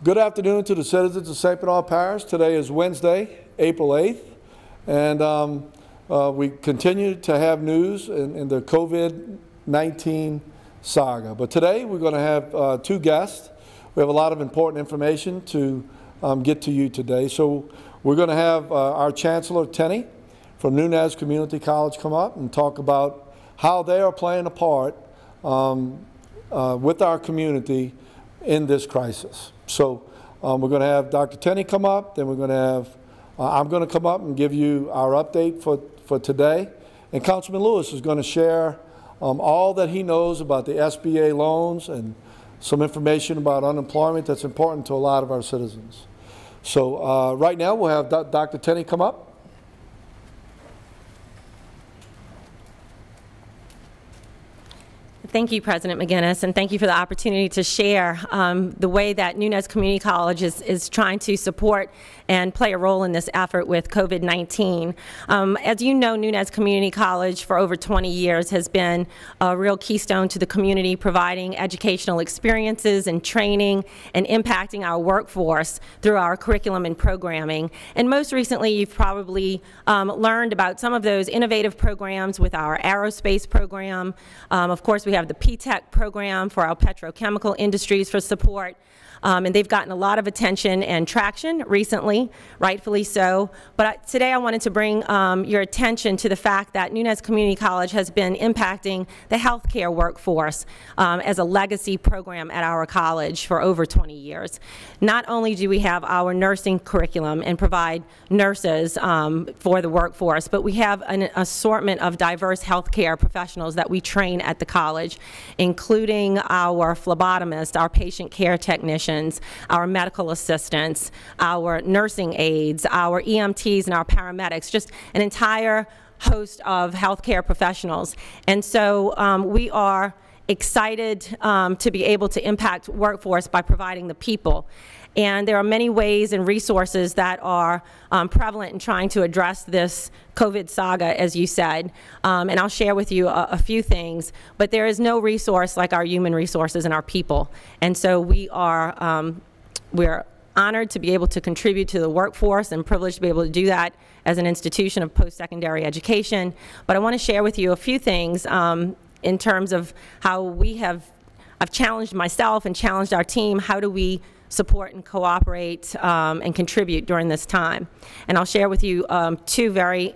Good afternoon to the citizens of St. Bernard Parish. Today is Wednesday, April 8th, and we continue to have news in the COVID-19 saga. But today we're going to have two guests. We have a lot of important information to get to you today. So we're going to have our Chancellor, Tinney, from Nunez Community College come up and talk about how they are playing a part with our community in this crisis. So we're going to have Dr. Tinney come up, then we're going to have, I'm going to come up and give you our update for today. And Councilman Lewis is going to share all that he knows about the SBA loans and some information about unemployment that's important to a lot of our citizens. So right now we'll have Dr. Tinney come up. Thank you, President McInnis, and thank you for the opportunity to share the way that Nunez Community College is trying to support and play a role in this effort with COVID-19. As you know, Nunez Community College for over 20 years has been a real keystone to the community, providing educational experiences and training and impacting our workforce through our curriculum and programming. And most recently, you've probably learned about some of those innovative programs with our aerospace program. Of course, we have the P-Tech program for our petrochemical industries for support. And they've gotten a lot of attention and traction recently, rightfully so. But today I wanted to bring your attention to the fact that Nunez Community College has been impacting the healthcare workforce as a legacy program at our college for over 20 years. Not only do we have our nursing curriculum and provide nurses for the workforce, but we have an assortment of diverse healthcare professionals that we train at the college, including our phlebotomists, our patient care technicians, our medical assistants, our nursing aides, our EMTs, and our paramedics, just an entire host of healthcare professionals. And so we are excited to be able to impact workforce by providing the people. And there are many ways and resources that are prevalent in trying to address this COVID saga, as you said. And I'll share with you a few things. But there is no resource like our human resources and our people. And so we are we're honored to be able to contribute to the workforce and privileged to be able to do that as an institution of post-secondary education. But I want to share with you a few things in terms of how I've challenged myself and challenged our team. How do we support and cooperate and contribute during this time? And I'll share with you two very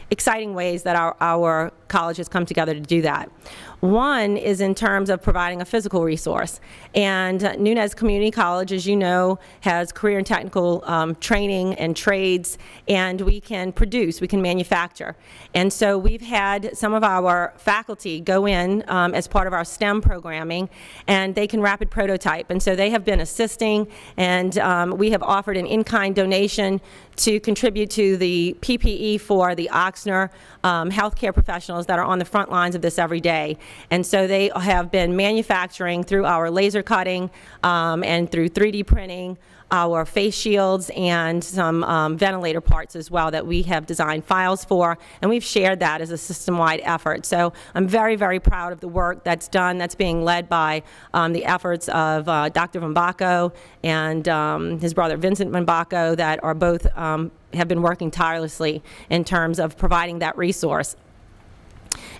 exciting ways that our college has come together to do that. One is in terms of providing a physical resource. And Nunez Community College, as you know, has career and technical training and trades, and we can produce, we can manufacture. And so we've had some of our faculty go in as part of our STEM programming, and they can rapid prototype. And so they have been assisting, and we have offered an in-kind donation to contribute to the PPE for the Oxner healthcare professionals that are on the front lines of this every day. And so they have been manufacturing through our laser cutting and through 3D printing our face shields and some ventilator parts as well that we have designed files for, and we've shared that as a system-wide effort. So I'm very, very proud of the work that's done, that's being led by the efforts of Dr. Vambacco and his brother Vincent Vambacco that are both have been working tirelessly in terms of providing that resource.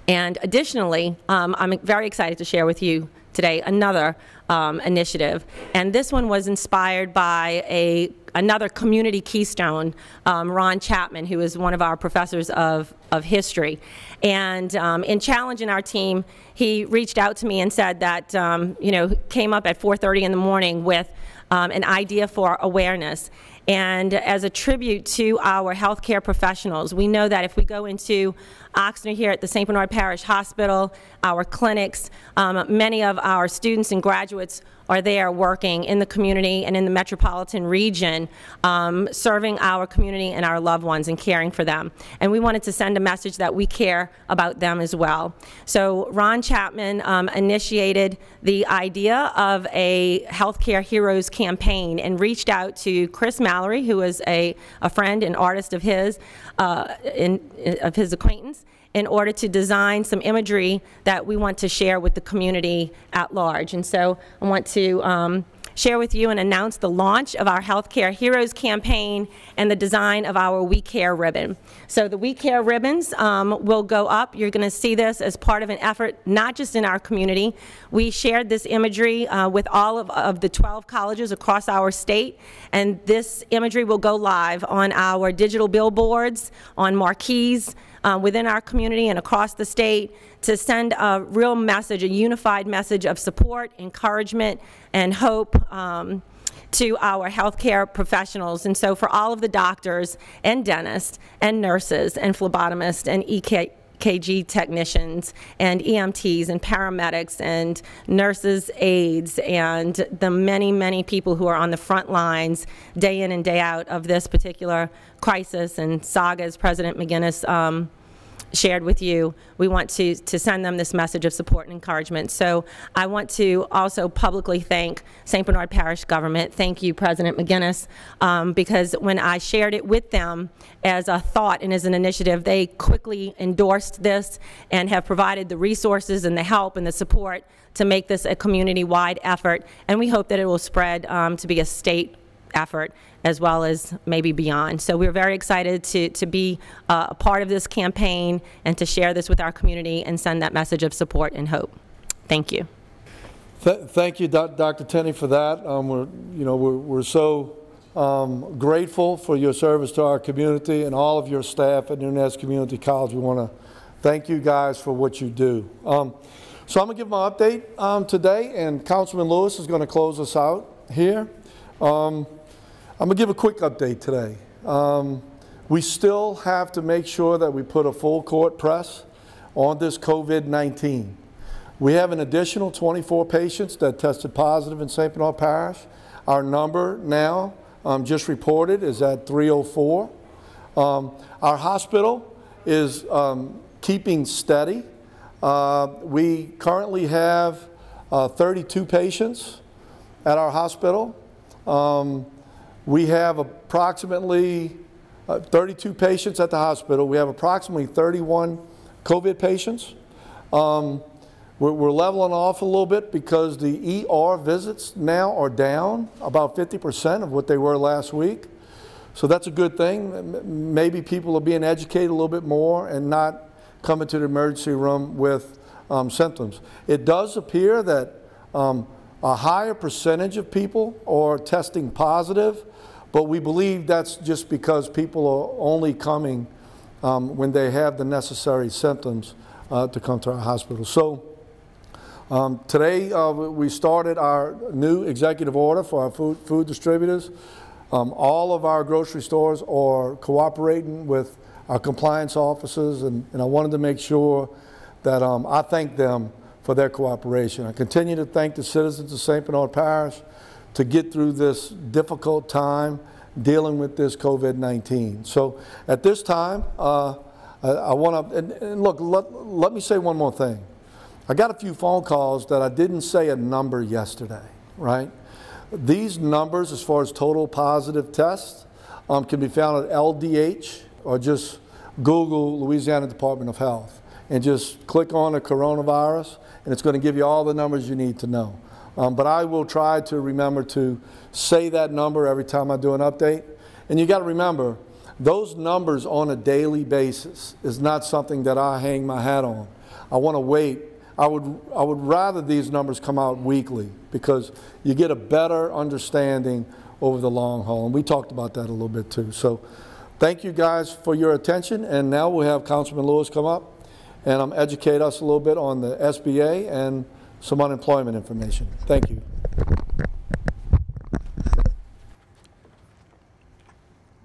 And additionally, I'm very excited to share with you today another initiative, and this one was inspired by another community keystone, Ron Chapman, who is one of our professors of history. And in challenging our team, he reached out to me and said that, you know, came up at 4:30 in the morning with an idea for awareness. And as a tribute to our healthcare professionals, we know that if we go into Oxner here at the St. Bernard Parish Hospital, our clinics, many of our students and graduates are there working in the community and in the metropolitan region, serving our community and our loved ones and caring for them. And we wanted to send a message that we care about them as well. So Ron Chapman initiated the idea of a Healthcare Heroes campaign and reached out to Chris Mallory, who is a friend and artist of his acquaintance, in order to design some imagery that we want to share with the community at large. And so I want to share with you and announce the launch of our Healthcare Heroes campaign and the design of our We Care ribbon. So the We Care ribbons will go up. You're going to see this as part of an effort not just in our community. We shared this imagery with all of the 12 colleges across our state, and this imagery will go live on our digital billboards, on marquees within our community and across the state to send a real message, a unified message of support, encouragement, and hope to our healthcare professionals. And so for all of the doctors and dentists and nurses and phlebotomists and EKG technicians and EMTs and paramedics and nurses, aides, and the many, many people who are on the front lines day in and day out of this particular crisis and saga, as President McInnis shared with you, we want to send them this message of support and encouragement. So I want to also publicly thank St. Bernard Parish government. Thank you, President McInnis, because when I shared it with them as a thought and as an initiative, they quickly endorsed this and have provided the resources and the help and the support to make this a community-wide effort. And we hope that it will spread to be a state effort as well as maybe beyond. So we're very excited to be a part of this campaign and to share this with our community and send that message of support and hope. Thank you. Thank you, Dr. Tinney, for that. We're so grateful for your service to our community and all of your staff at Nunez Community College. We want to thank you guys for what you do. So I'm going to give my update today, and Councilman Lewis is going to close us out here. I'm going to give a quick update today. We still have to make sure that we put a full court press on this COVID-19. We have an additional 24 patients that tested positive in St. Bernard Parish. Our number now, just reported, is at 304. Our hospital is keeping steady. We currently have 32 patients at our hospital. We have approximately 32 patients at the hospital. We have approximately 31 COVID patients. We're leveling off a little bit because the ER visits now are down about 50% of what they were last week. So that's a good thing. Maybe people are being educated a little bit more and not coming to the emergency room with symptoms. It does appear that a higher percentage of people are testing positive, but we believe that's just because people are only coming when they have the necessary symptoms to come to our hospital. So today we started our new executive order for our food distributors. All of our grocery stores are cooperating with our compliance officers, and I wanted to make sure that I thank them for their cooperation. I continue to thank the citizens of St. Bernard Parish to get through this difficult time dealing with this COVID-19. So at this time, I want to, and look, let me say one more thing. I got a few phone calls that I didn't say a number yesterday, right? These numbers, as far as total positive tests, can be found at LDH, or just Google Louisiana Department of Health and just click on the coronavirus, and it's going to give you all the numbers you need to know. But I will try to remember to say that number every time I do an update. And you got to remember, those numbers on a daily basis is not something that I hang my hat on. I want to wait. I would rather these numbers come out weekly because you get a better understanding over the long haul. And we talked about that a little bit too. So thank you guys for your attention. And now we'll have Councilman Lewis come up and educate us a little bit on the SBA and some unemployment information. Thank you.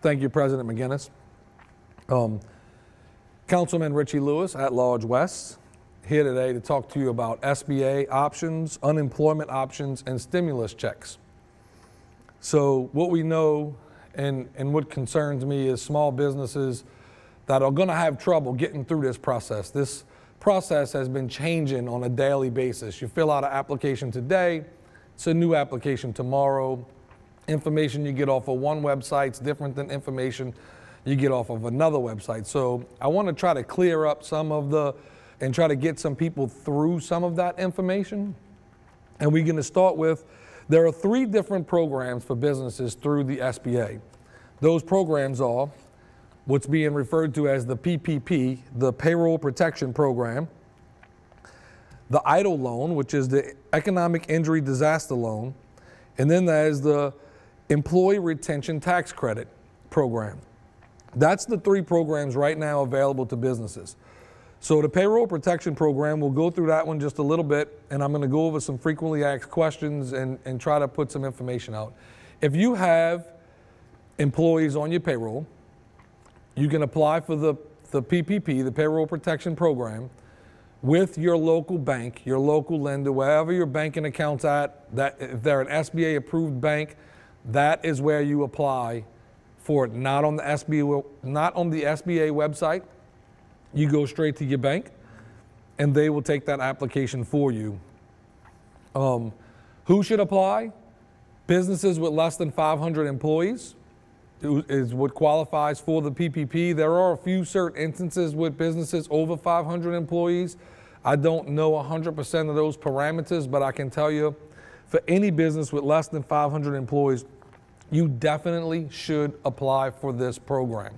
Thank you, President McInnis. Councilman Richie Lewis, at-large West, here today to talk to you about SBA options, unemployment options, and stimulus checks. So what we know and what concerns me is small businesses that are going to have trouble getting through this process. This process has been changing on a daily basis. You fill out an application today, it's a new application tomorrow. Information you get off of one website is different than information you get off of another website. So I want to try to clear up some of and try to get some people through some of that information. And we're going to start with There are 3 different programs for businesses through the SBA. Those programs are what's being referred to as the PPP, the Payroll Protection Program, the EIDL loan, which is the Economic Injury Disaster Loan, and then there's the Employee Retention Tax Credit Program. That's the 3 programs right now available to businesses. So the Payroll Protection Program, we'll go through that one just a little bit, and I'm going to go over some frequently asked questions and try to put some information out. If you have employees on your payroll, you can apply for the PPP, the Payroll Protection Program, with your local bank, your local lender, wherever your banking account's at. That if they're an SBA approved bank, that is where you apply for it. Not on the SBA website. You go straight to your bank, and they will take that application for you. Who should apply? Businesses with less than 500 employees is what qualifies for the PPP. There are a few certain instances with businesses over 500 employees. I don't know 100% of those parameters, but I can tell you for any business with less than 500 employees, you definitely should apply for this program.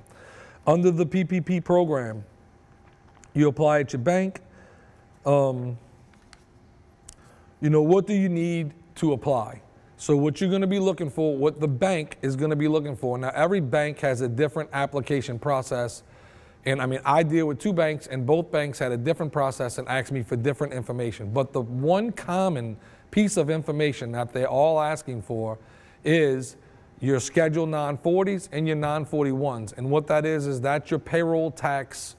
Under the PPP program, you apply at your bank. What do you need to apply? So what you're going to be looking for, what the bank is going to be looking for. Now, every bank has a different application process. And I deal with 2 banks, and both banks had a different process and asked me for different information. But the one common piece of information that they're all asking for is your scheduled 940s and your 941s. And what that is that's your payroll tax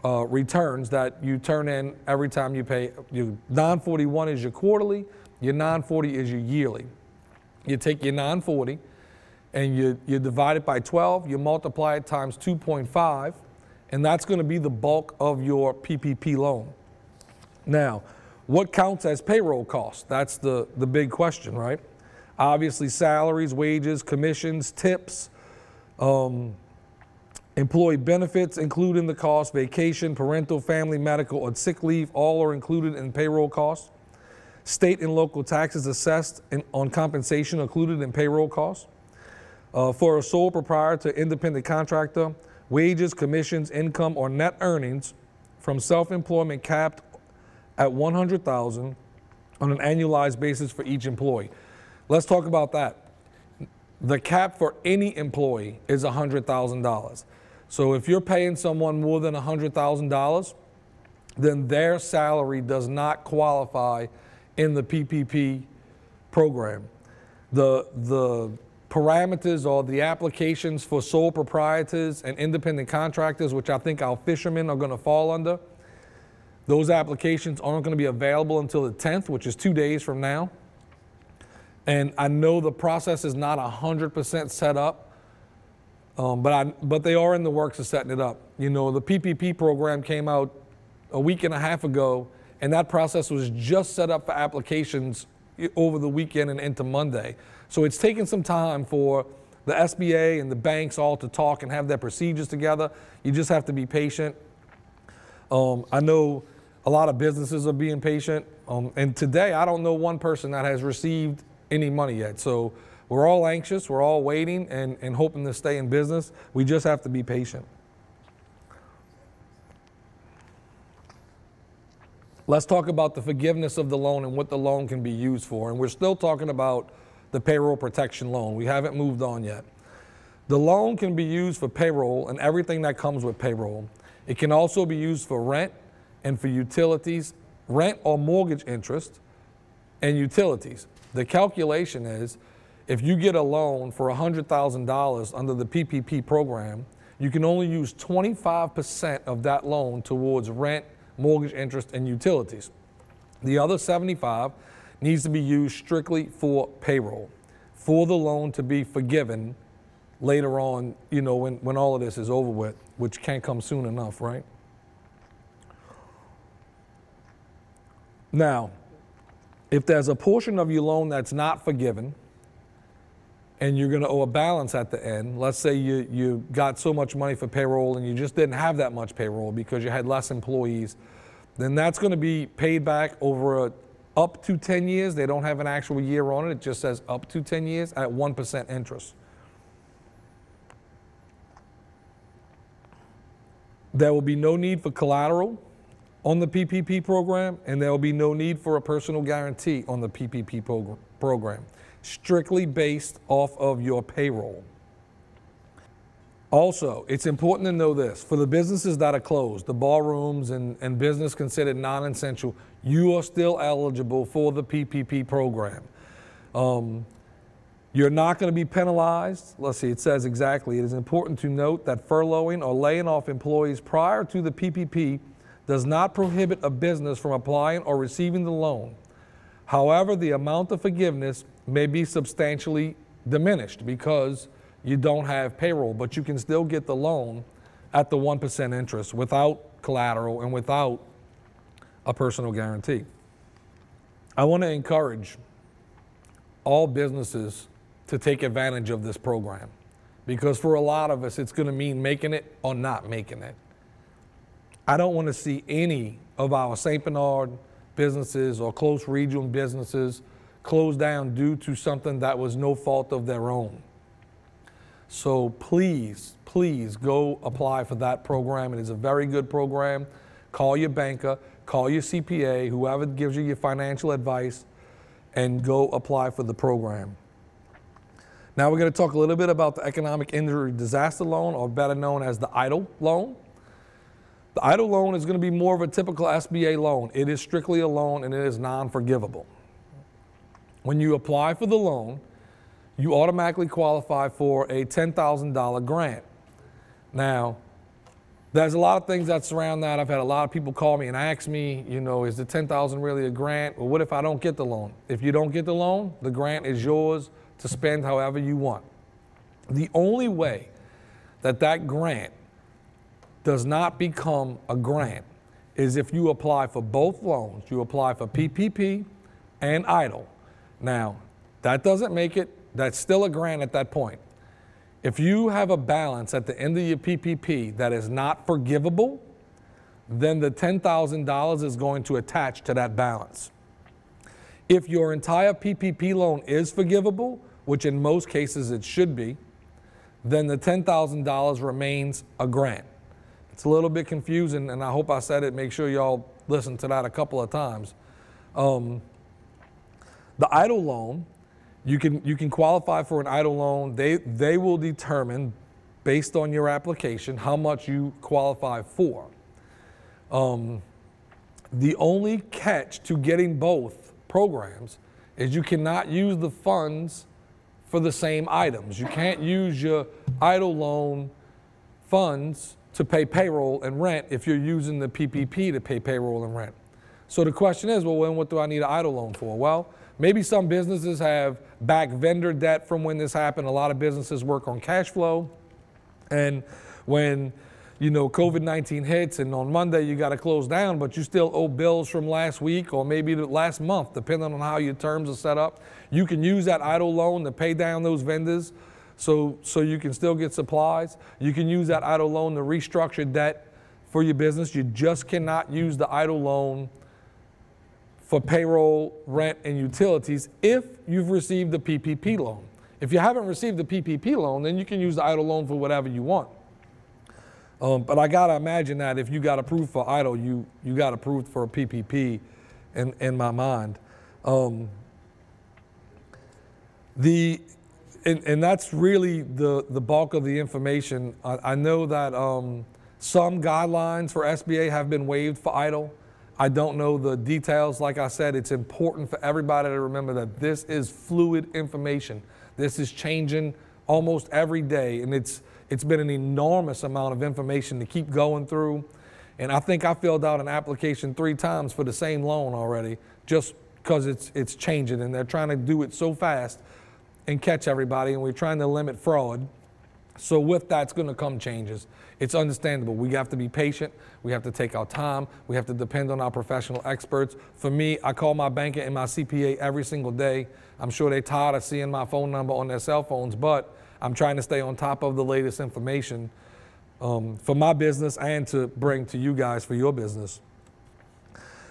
returns that you turn in every time you pay. Your 941 is your quarterly, your 940 is your yearly. You take your 940 and you divide it by 12, you multiply it times 2.5, and that's going to be the bulk of your PPP loan. Now, what counts as payroll costs? That's the big question, right? Obviously, salaries, wages, commissions, tips, employee benefits included in the cost, vacation, parental, family, medical, or sick leave, all are included in payroll costs. State and local taxes assessed on compensation included in payroll costs. For a sole proprietor, independent contractor, wages, commissions, income, or net earnings from self-employment capped at $100,000 on an annualized basis for each employee. Let's talk about that. The cap for any employee is $100,000. So if you're paying someone more than $100,000, then their salary does not qualify in the PPP program. The parameters or the applications for sole proprietors and independent contractors, which I think our fishermen are going to fall under, those applications aren't going to be available until the 10th, which is 2 days from now. And I know the process is not 100% set up, but they are in the works of setting it up. The PPP program came out a week and a half ago, and that process was just set up for applications over the weekend and into Monday. So it's taken some time for the SBA and the banks all to talk and have their procedures together. You just have to be patient. I know a lot of businesses are being patient. And today, I don't know one person that has received any money yet. So we're all anxious, we're all waiting and hoping to stay in business. We just have to be patient. Let's talk about the forgiveness of the loan and what the loan can be used for. And we're still talking about the payroll protection loan. We haven't moved on yet. The loan can be used for payroll and everything that comes with payroll. It can also be used for rent and for utilities, rent or mortgage interest and utilities. The calculation is if you get a loan for $100,000 under the PPP program, you can only use 25% of that loan towards rent, mortgage interest, and utilities. The other 75 needs to be used strictly for payroll, for the loan to be forgiven later on, when all of this is over with, which can't come soon enough, right? Now, if there's a portion of your loan that's not forgiven and you're going to owe a balance at the end, let's say you got so much money for payroll and you just didn't have that much payroll because you had less employees, then that's going to be paid back over up to 10 years. They don't have an actual year on it. It just says up to 10 years at 1% interest. There will be no need for collateral on the PPP program, and there will be no need for a personal guarantee on the PPP program, strictly based off of your payroll. Also, it's important to know this, for the businesses that are closed, the ballrooms and business considered non-essential, you are still eligible for the PPP program. You're not going to be penalized. Let's see, it says exactly, it is important to note that furloughing or laying off employees prior to the PPP does not prohibit a business from applying or receiving the loan. However, the amount of forgiveness may be substantially diminished because you don't have payroll, but you can still get the loan at the 1% interest without collateral and without a personal guarantee. I want to encourage all businesses to take advantage of this program, because for a lot of us, it's going to mean making it or not making it. I don't want to see any of our St. Bernard businesses or close regional businesses close down due to something that was no fault of their own. So please, please go apply for that program. It is a very good program. Call your banker, call your CPA, whoever gives you your financial advice, and go apply for the program. Now we're going to talk a little bit about the Economic Injury Disaster Loan, or better known as the EIDL loan. The EIDL loan is going to be more of a typical SBA loan. It is strictly a loan and it is non-forgivable. When you apply for the loan, you automatically qualify for a $10,000 grant. Now, there's a lot of things that surround that. I've had a lot of people call me and ask me, you know, is the $10,000 really a grant? Well, what if I don't get the loan? If you don't get the loan, the grant is yours to spend however you want. The only way that that grant does not become a grant is if you apply for both loans. You apply for PPP and EIDL. Now, that doesn't make it, that's still a grant at that point. If you have a balance at the end of your PPP that is not forgivable, then the $10,000 is going to attach to that balance. If your entire PPP loan is forgivable, which in most cases it should be, then the $10,000 remains a grant. It's a little bit confusing, and I hope I said it. Make sure y'all listen to that a couple of times. The EIDL loan, you can qualify for an EIDL loan. They will determine, based on your application, how much you qualify for. The only catch to getting both programs is you cannot use the funds for the same items. You can't use your EIDL loan funds to pay payroll and rent if you're using the PPP to pay payroll and rent. So the question is, well, what do I need an EIDL loan for? Well, maybe some businesses have back vendor debt from when this happened. A lot of businesses work on cash flow. And when, you know, COVID-19 hits and on Monday you got to close down, but you still owe bills from last week or maybe the last month, depending on how your terms are set up, you can use that EIDL loan to pay down those vendors so you can still get supplies. You can use that EIDL loan to restructure debt for your business. You just cannot use the EIDL loan for payroll, rent, and utilities if you've received the PPP loan. If you haven't received the PPP loan, then you can use the EIDL loan for whatever you want. But I gotta imagine that if you got approved for EIDL, you got approved for a PPP in my mind. And that's really the bulk of the information. I know that some guidelines for SBA have been waived for EIDL. I don't know the details. Like I said, it's important for everybody to remember that this is fluid information. This is changing almost every day, and it's been an enormous amount of information to keep going through. And I think I filled out an application 3 times for the same loan already, just because it's changing, and they're trying to do it so fast and catch everybody, and we're trying to limit fraud. So with that's going to come changes. It's understandable. We have to be patient. We have to take our time. We have to depend on our professional experts. For me, I call my banker and my CPA every single day. I'm sure they're tired of seeing my phone number on their cell phones, but I'm trying to stay on top of the latest information for my business and to bring to you guys for your business.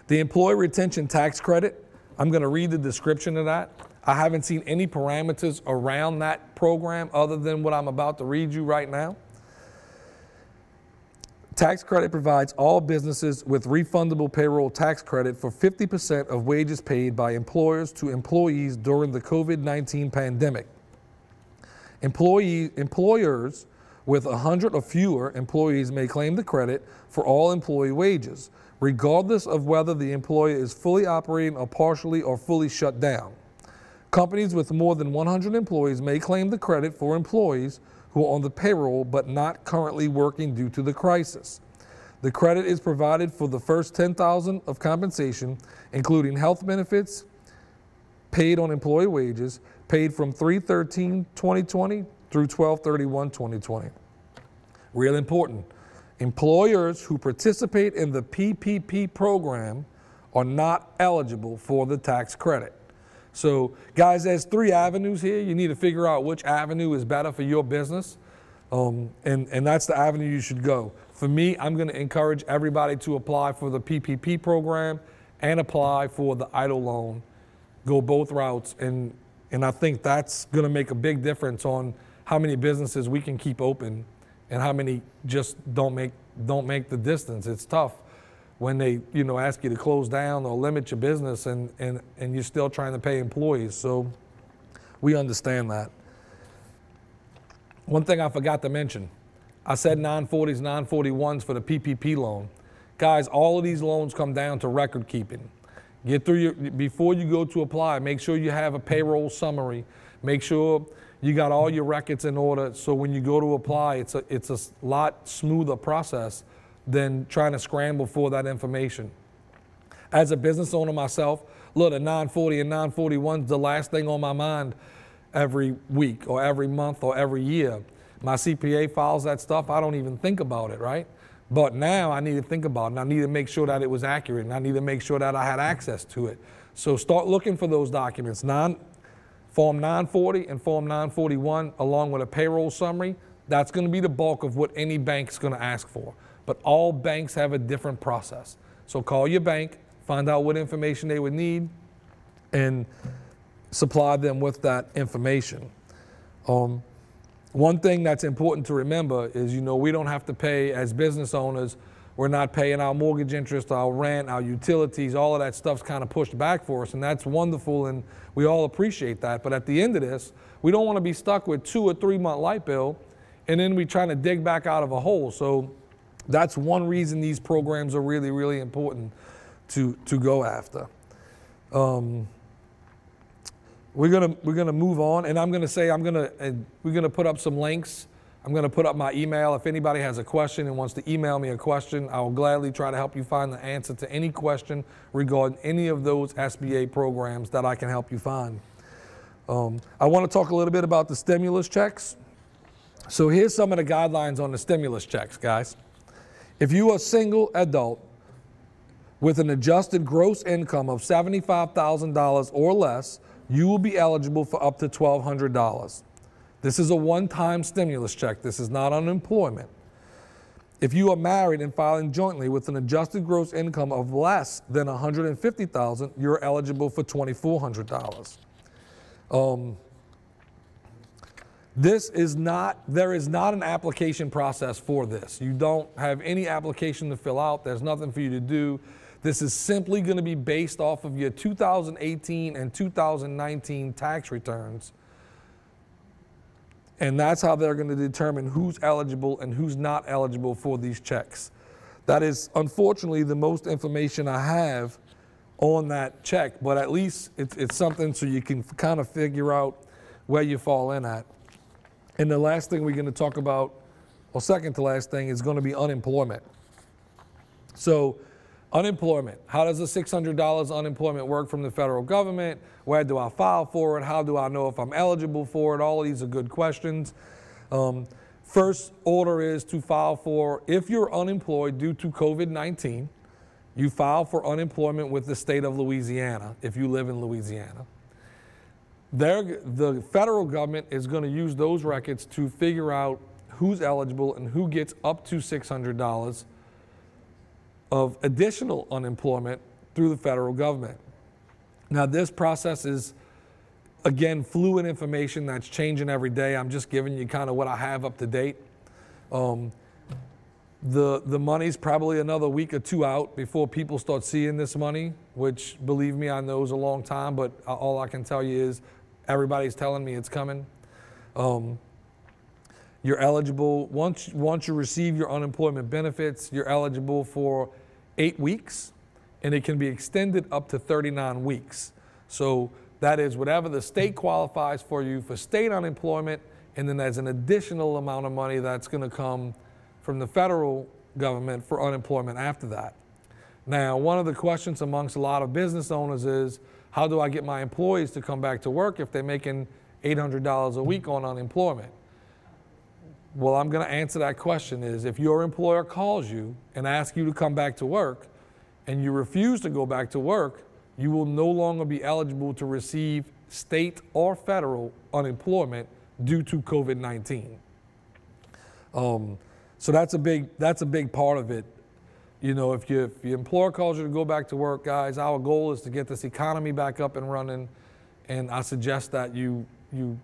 The Employee Retention Tax Credit, I'm going to read the description of that. I haven't seen any parameters around that program other than what I'm about to read you right now. Tax credit provides all businesses with refundable payroll tax credit for 50% of wages paid by employers to employees during the COVID-19 pandemic. Employers with 100 or fewer employees may claim the credit for all employee wages, regardless of whether the employer is fully operating or partially or fully shut down. Companies with more than 100 employees may claim the credit for employees who are on the payroll but not currently working due to the crisis. The credit is provided for the first $10,000 of compensation, including health benefits paid on employee wages, paid from 3/13/2020 through 12/31/2020. Real important. Employers who participate in the PPP program are not eligible for the tax credit. So, guys, there's 3 avenues here. You need to figure out which avenue is better for your business, and that's the avenue you should go. For me, I'm going to encourage everybody to apply for the PPP program and apply for the EIDL loan. Go both routes, and I think that's going to make a big difference on how many businesses we can keep open and how many just don't make the distance. It's tough when they ask you to close down or limit your business and you're still trying to pay employees. So we understand that. One thing I forgot to mention, I said 940s, 941s for the PPP loan. Guys, all of these loans come down to record keeping. Get through before you go to apply, make sure you have a payroll summary. Make sure you got all your records in order, so when you go to apply, it's a lot smoother process than trying to scramble for that information. As a business owner myself, look, a 940 and 941 is the last thing on my mind every week or every month or every year. My CPA files that stuff, I don't even think about it, right? But now I need to think about it, and I need to make sure that it was accurate, and I need to make sure that I had access to it. So start looking for those documents. Form 940 and Form 941, along with a payroll summary, that's going to be the bulk of what any bank's going to ask for. But all banks have a different process. So call your bank, find out what information they would need, and supply them with that information. One thing that's important to remember is, we don't have to pay, as business owners, we're not paying our mortgage interest, our rent, our utilities, all of that stuff's kind of pushed back for us, and that's wonderful, and we all appreciate that. But at the end of this, we don't want to be stuck with 2 or 3 month light bill, and then we're trying to dig back out of a hole. So that's one reason these programs are really, really important to go after. We're gonna move on, and I'm gonna say we're gonna put up some links. I'm gonna put up my email. If anybody has a question and wants to email me a question, I will gladly try to help you find the answer to any question regarding any of those SBA programs that I can help you find. I want to talk a little bit about the stimulus checks. So here's some of the guidelines on the stimulus checks, guys. If you are a single adult with an adjusted gross income of $75,000 or less, you will be eligible for up to $1,200. This is a one-time stimulus check. This is not unemployment. If you are married and filing jointly with an adjusted gross income of less than $150,000, you're eligible for $2,400. There is not an application process for this. You don't have any application to fill out. There's nothing for you to do. This is simply going to be based off of your 2018 and 2019 tax returns. And that's how they're going to determine who's eligible and who's not eligible for these checks. That is, unfortunately, the most information I have on that check, but at least it's something so you can kind of figure out where you fall in at. And the last thing we're going to talk about, or second to last thing, is going to be unemployment. So unemployment, how does the $600 unemployment work from the federal government? Where do I file for it? How do I know if I'm eligible for it? All of these are good questions. First order is to file for, if you're unemployed due to COVID-19, you file for unemployment with the state of Louisiana, if you live in Louisiana. The federal government is going to use those records to figure out who's eligible and who gets up to $600 of additional unemployment through the federal government. Now, this process is, again, fluid information that's changing every day. I'm just giving you kind of what I have up to date. The money's probably another week or two out before people start seeing this money, which, believe me, I know is a long time, but all I can tell you is everybody's telling me it's coming. You're eligible, once you receive your unemployment benefits, you're eligible for 8 weeks, and it can be extended up to 39 weeks. So that is whatever the state qualifies for you for state unemployment, and then there's an additional amount of money that's going to come from the federal government for unemployment after that. Now, one of the questions amongst a lot of business owners is, how do I get my employees to come back to work if they're making $800 a week on unemployment? Well, I'm going to answer that question is, if your employer calls you and asks you to come back to work and you refuse to go back to work, you will no longer be eligible to receive state or federal unemployment due to COVID-19. So that's a big part of it. You know, if your employer calls you to go back to work, guys, our goal is to get this economy back up and running, and I suggest that you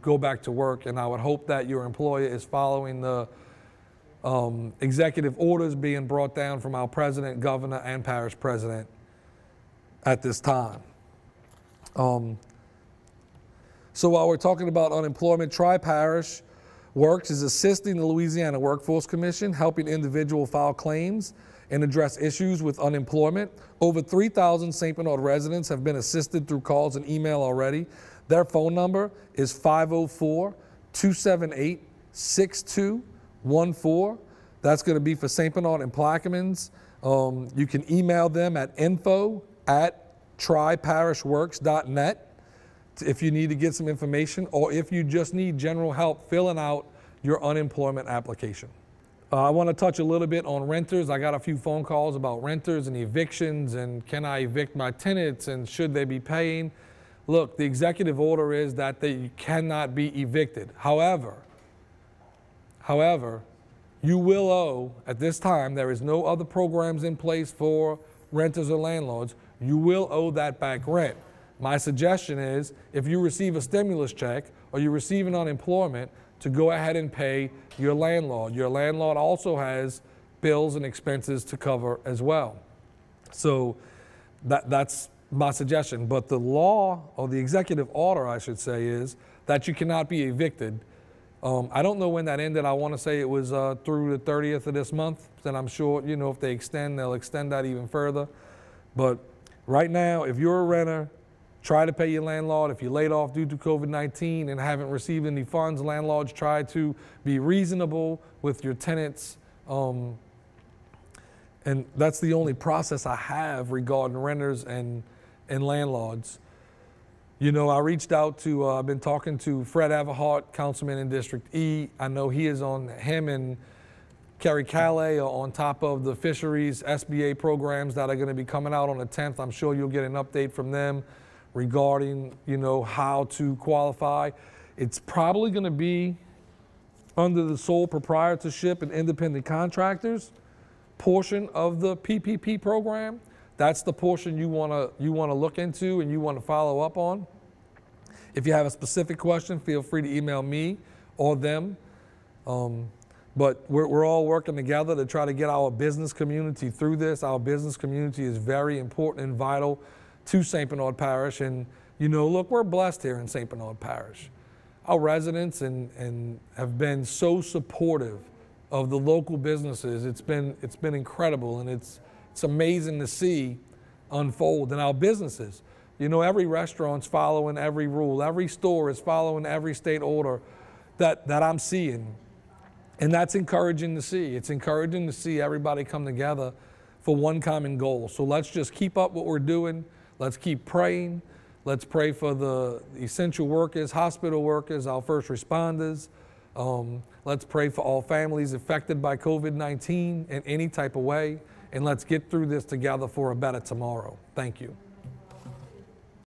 go back to work, and I would hope that your employer is following the executive orders being brought down from our president, governor, and parish president at this time. So while we're talking about unemployment, Tri-Parish Works is assisting the Louisiana Workforce Commission, helping individuals file claims and address issues with unemployment. Over 3,000 St. Bernard residents have been assisted through calls and email already. Their phone number is 504-278-6214. That's going to be for St. Bernard and Plaquemines. You can email them at info@triparishworks.net if you need to get some information, or if you just need general help filling out your unemployment application. I want to touch a little bit on renters. I got a few phone calls about renters and evictions, and can I evict my tenants, and should they be paying? Look, the executive order is that they cannot be evicted. However, you will owe, at this time, there is no other programs in place for renters or landlords, you will owe that back rent. My suggestion is, if you receive a stimulus check or you receive an unemployment, to go ahead and pay your landlord. Your landlord also has bills and expenses to cover as well. So that's my suggestion. But the law, or the executive order, I should say, is that you cannot be evicted. I don't know when that ended. I want to say it was through the 30th of this month. Then I'm sure, you know, if they extend, they'll extend that even further. But right now, if you're a renter, try to pay your landlord. If you're laid off due to COVID-19 and haven't received any funds, landlords try to be reasonable with your tenants. And that's the only process I have regarding renters and landlords. You know, I reached out to, I've been talking to Fred Everhart, councilman in District E. I know he is on, him and Kerry Calais are on top of the fisheries SBA programs that are going to be coming out on the 10th. I'm sure you'll get an update from them regarding, you know, how to qualify. It's probably going to be under the sole proprietorship and independent contractors portion of the PPP program. That's the portion you want to look into and you want to follow up on. If you have a specific question, feel free to email me or them. But we're all working together to try to get our business community through this. Our business community is very important and vital to St. Bernard Parish. And, you know, look, we're blessed here in St. Bernard Parish. Our residents and have been so supportive of the local businesses. It's been incredible, and it's amazing to see unfold in our businesses. You know, every restaurant's following every rule. Every store is following every state order that I'm seeing. And that's encouraging to see. It's encouraging to see everybody come together for one common goal. So let's just keep up what we're doing. Let's keep praying. Let's pray for the essential workers, hospital workers, our first responders. Let's pray for all families affected by COVID-19 in any type of way. And let's get through this together for a better tomorrow. Thank you.